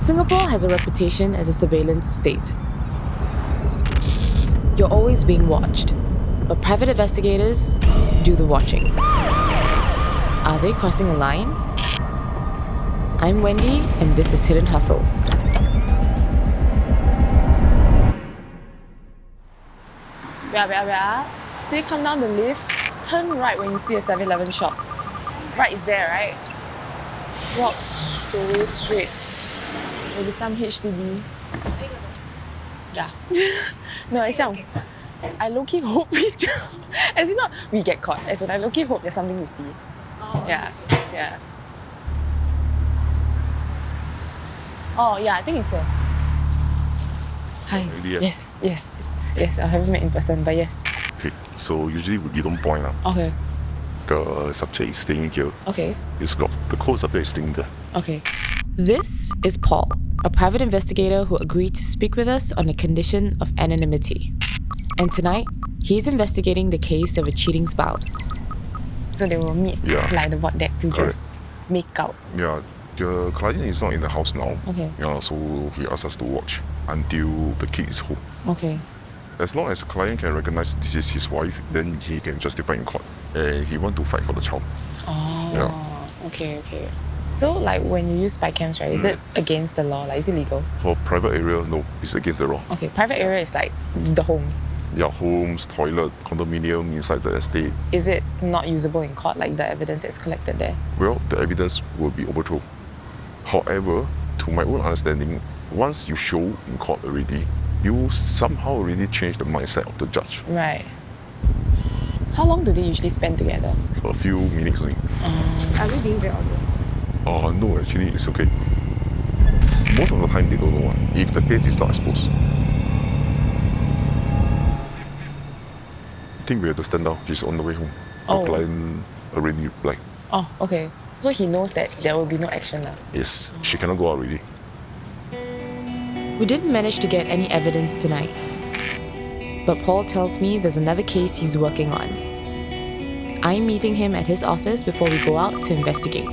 Singapore has a reputation as a surveillance state. You're always being watched, but private investigators do the watching. Are they crossing a line? I'm Wendy, and this is Hidden Hustles. Wait. Say come down the lift, turn right when you see a 7-Eleven shop. Right is there, right? Walk the way straight. Maybe some HDB. Yeah. No, actually, I low-key hope we do. As in not we get caught. As in I low-key hope there's something to see. Oh. Yeah. Oh, yeah, I think it's here. Hi. Yes, I haven't met in person, but yes. Okay, so usually you don't point. Okay. The subject is staying here. Okay. It's locked. The co-subject is staying there. Okay. This is Paul, a private investigator who agreed to speak with us on the condition of anonymity. And tonight, he's investigating the case of a cheating spouse. So they will meet like the void deck to just make out. Yeah, the client is not in the house now. Okay. Yeah, so he asked us to watch until the kid is home. Okay. As long as the client can recognize this is his wife, then he can justify in court. And he want to fight for the child. Oh, yeah. Okay. So like when you use spy cams, right, is it against the law? Like, is it legal? For private area, no, it's against the law. Okay, private area is like the homes. Yeah, homes, toilet, condominium inside the estate. Is it not usable in court, like the evidence that's collected there? Well, the evidence will be overthrown. However, to my own understanding, once you show in court already, you somehow already change the mindset of the judge. Right. How long do they usually spend together? A few minutes only. Are they being very obvious? No, actually, it's okay. Most of the time, they don't know if the case is not exposed. I think we have to stand down. He's on the way home. The client already replied. Oh, okay. So he knows that there will be no action now. Yes, she cannot go out already. We didn't manage to get any evidence tonight. But Paul tells me there's another case he's working on. I'm meeting him at his office before we go out to investigate.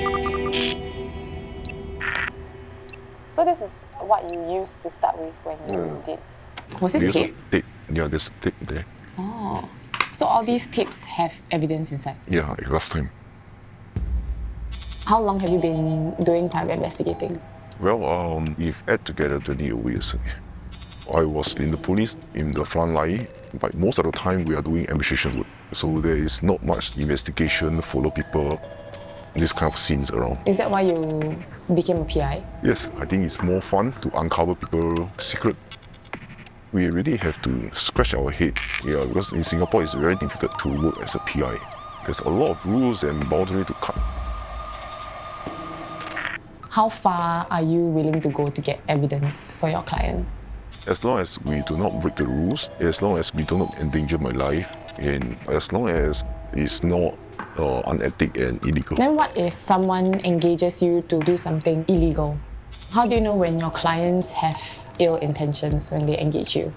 So this is what you used to start with when you did? Was this tape? Yeah, there's tape there. Oh. So all these tapes have evidence inside? Yeah, like last time. How long have you been doing private investigating? Well, we've add together 20 years. I was in the police in the front line, but most of the time we are doing administration work. So there is not much investigation, follow people, this kind of scenes around. Is that why you became a PI? Yes, I think it's more fun to uncover people's secret. We really have to scratch our head, because in Singapore it's very difficult to work as a PI. There's a lot of rules and boundaries to cut. How far are you willing to go to get evidence for your client? As long as we do not break the rules, as long as we do not endanger my life, and as long as it's not unethical and illegal. Then what if someone engages you to do something illegal? How do you know when your clients have ill intentions when they engage you?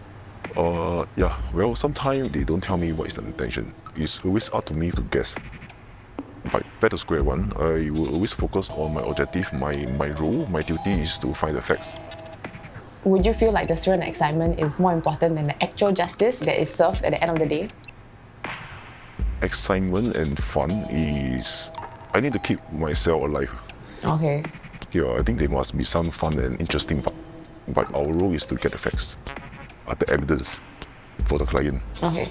Well, sometimes they don't tell me what is the intention. It's always up to me to guess. But back to square one, I will always focus on my objective, my role, my duty is to find the facts. Would you feel like the thrill and excitement is more important than the actual justice that is served at the end of the day? Excitement and fun is... I need to keep myself alive. Okay. Yeah, I think there must be some fun and interesting part. But our role is to get the facts, the evidence for the client. Okay.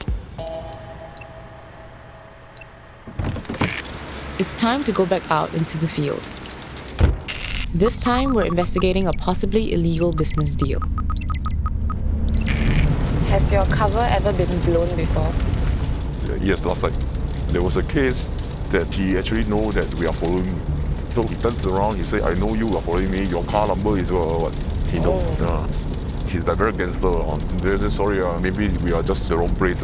It's time to go back out into the field. This time, we're investigating a possibly illegal business deal. Has your cover ever been blown before? Yes, last time. There was a case that he actually know that we are following him. So he turns around, he say, I know you are following me, your car number is what? He know. He's like very gangster. They say, sorry, maybe we are just the wrong place.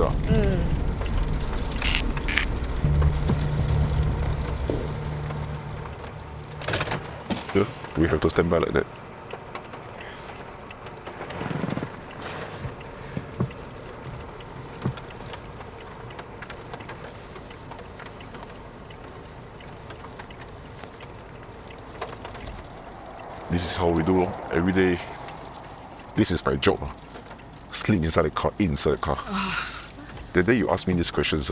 Yeah, we have to stand by like that. This is how we do every day. This is my job. Sleep inside the car, inside the car. The day you ask me these questions,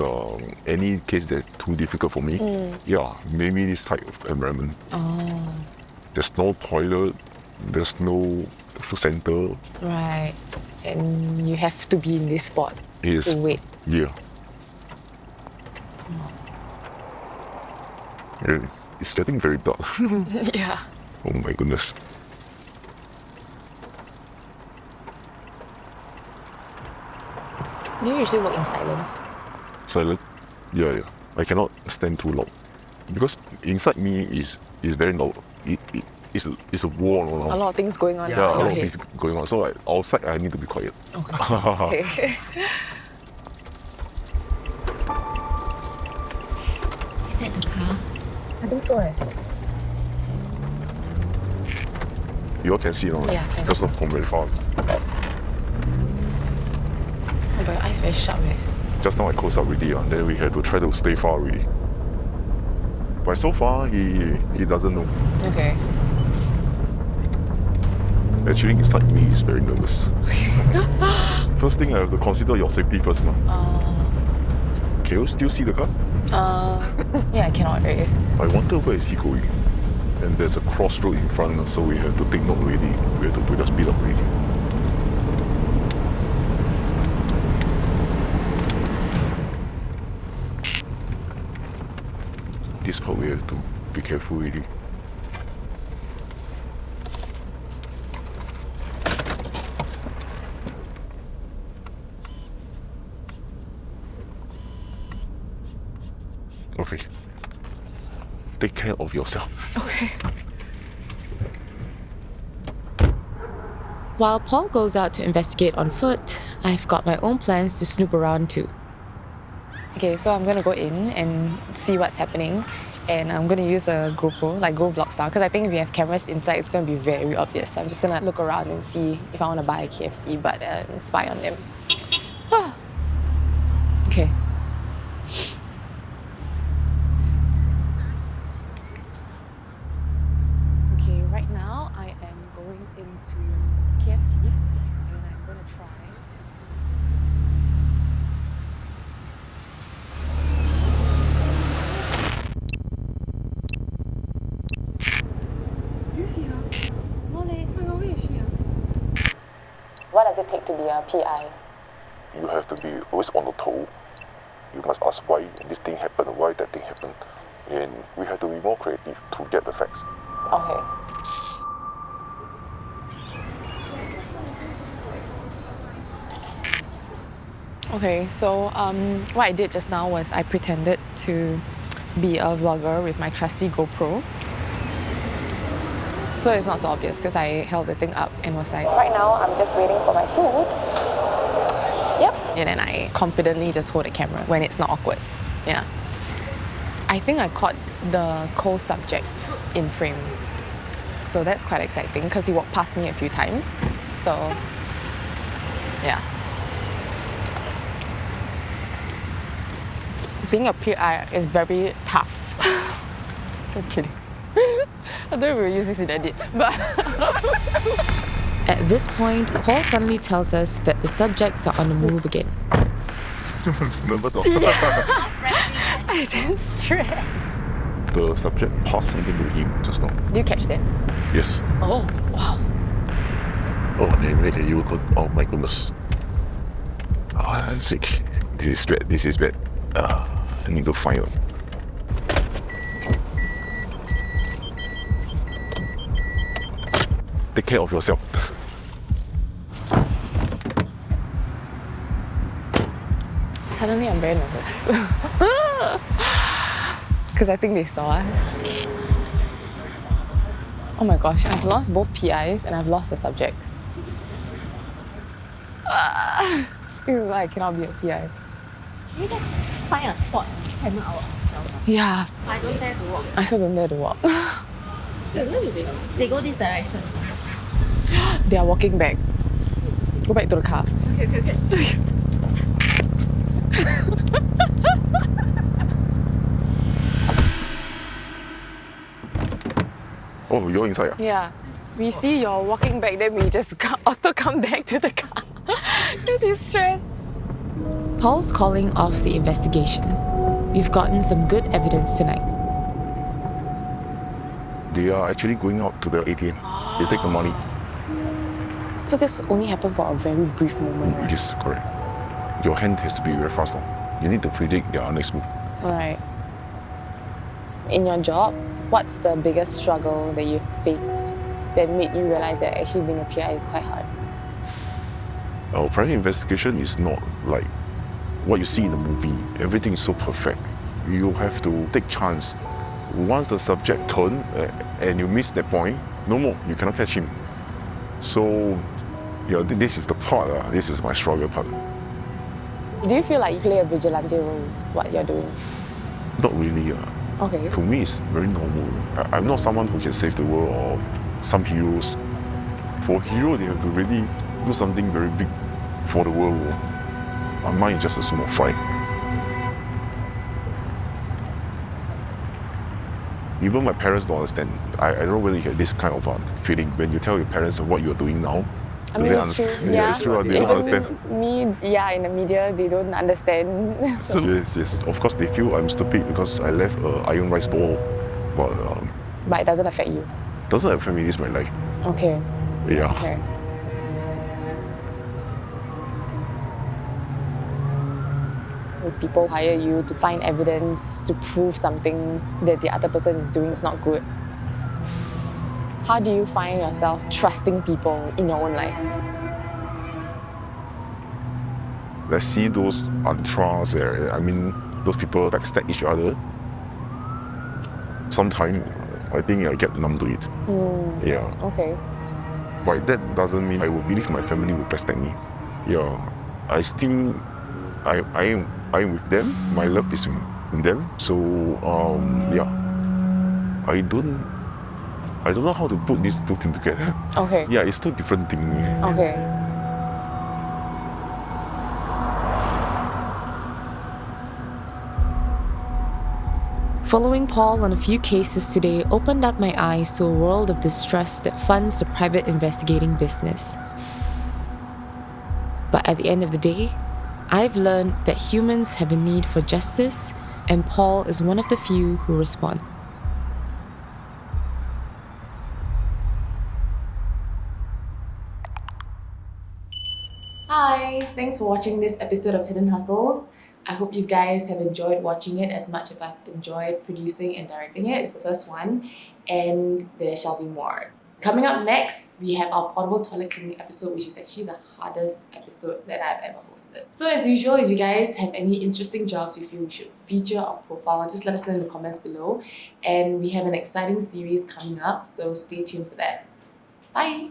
any case that's too difficult for me, yeah, maybe this type of environment. There's no toilet, there's no food center. Right. And you have to be in this spot Yes. to wait. Yeah. It's getting very dark. Yeah. Oh my goodness. Do you usually work in silence? Silent? Yeah. I cannot stand too long. Because inside me is very loud. It's a war. A lot of things going on Yeah, in a your lot of head. things going on. So outside I need to be quiet. Okay. Is that the car? I think so. You all can see now. Yeah, can. Just from very far. Oh, but your eyes very sharp. Just now I close up already, then we had to try to stay far away. But so far he doesn't know. Okay. Actually inside me is very nervous. First thing I have to consider your safety first, ma. Can you still see the car? Yeah, I cannot really. I wonder where is he going. And there's a crossroad in front, so we have to take note already. We have to put the speed up already. This part we have to be careful already. Okay. Take care of yourself. Okay. While Paul goes out to investigate on foot, I've got my own plans to snoop around too. Okay, so I'm gonna go in and see what's happening, and I'm gonna use a GoPro, like GoVlog style, because I think if we have cameras inside, it's gonna be very obvious. So I'm just gonna look around and see if I wanna buy a KFC, but spy on them. Okay. Okay, right now I am going into KFC, and I'm gonna try to see. Do you see her? No leh. Oh my god, where is she? What does it take to be a PI? You have to be always on the toe. You must ask why this thing happened, why that thing happened. And we have to be more creative to get the facts. Okay. Okay, so what I did just now was I pretended to be a vlogger with my trusty GoPro. So it's not so obvious because I held the thing up and was like, right now I'm just waiting for my food. Yep. And then I confidently just hold the camera when it's not awkward. Yeah. I think I caught the co-subject in frame. So that's quite exciting because he walked past me a few times. So, yeah. Being a PI is very tough. I'm kidding. I don't even use this in edit, but... At this point, Paul suddenly tells us that the subjects are on the move again. Remember the, I didn't stress. the subject passed something to him just now. Did you catch that? Yes. Oh, wow. Oh, you could, oh my goodness. Oh, I'm sick. This is bad. I need to find out. Take care of yourself. Suddenly I'm very nervous. Because I think they saw us. Oh my gosh, I've lost both PIs and I've lost the subjects. This is why I cannot be a PI. Can we just find a spot and camera ourselves? Yeah, I don't dare to walk. I still don't dare to walk. Where do they go? They go this direction. They are walking back. Go back to the car. Okay. Oh, you're inside. Yeah. We see you're walking back, then we just auto come back to the car because he's stressed. Paul's calling off the investigation. We've gotten some good evidence tonight. They are actually going out to the ATM. They take the money. So this only happened for a very brief moment, right? Yes, correct. Your hand has to be very fast now. You need to predict their next move. Right. In your job, what's the biggest struggle that you've faced that made you realize that actually being a PI is quite hard? Our private investigation is not like what you see in the movie. Everything is so perfect. You have to take chance. Once the subject turns and you miss that point, no more. You cannot catch him. So, yeah, this is the part. This is my struggle part. Do you feel like you play a vigilante role with what you're doing? Not really. Okay. To me, it's very normal. I'm not someone who can save the world or some heroes. For a hero, they have to really do something very big for the world. Mine is just a small fry. Even my parents don't understand. I don't really get this kind of feeling when you tell your parents what you're doing now. I mean, it's true. Yeah, it's true. They don't understand. Me, in the media, they don't understand. So. Yes. Of course, they feel I'm stupid because I left an iron rice bowl. But it doesn't affect you? Doesn't affect me. It's my life. Okay. Yeah. Okay. If people hire you to find evidence to prove something that the other person is doing is not good, how do you find yourself trusting people in your own life? I see those untrust, those people backstab each other. Sometimes I think I get numb to it. Yeah. Okay. But that doesn't mean I will believe my family will backstab me. Yeah. I am with them. My love is with them. So yeah. I don't know how to put these two things together. Okay. Yeah, it's two different things. Okay. Following Paul on a few cases today opened up my eyes to a world of distrust that funds the private investigating business. But at the end of the day, I've learned that humans have a need for justice, and Paul is one of the few who respond. Hi, thanks for watching this episode of Hidden Hustles. I hope you guys have enjoyed watching it as much as I've enjoyed producing and directing it. It's the first one, and there shall be more. Coming up next, we have our portable toilet cleaning episode, which is actually the hardest episode that I've ever hosted. So as usual, if you guys have any interesting jobs you feel we should feature or profile, just let us know in the comments below. And we have an exciting series coming up, so stay tuned for that. Bye!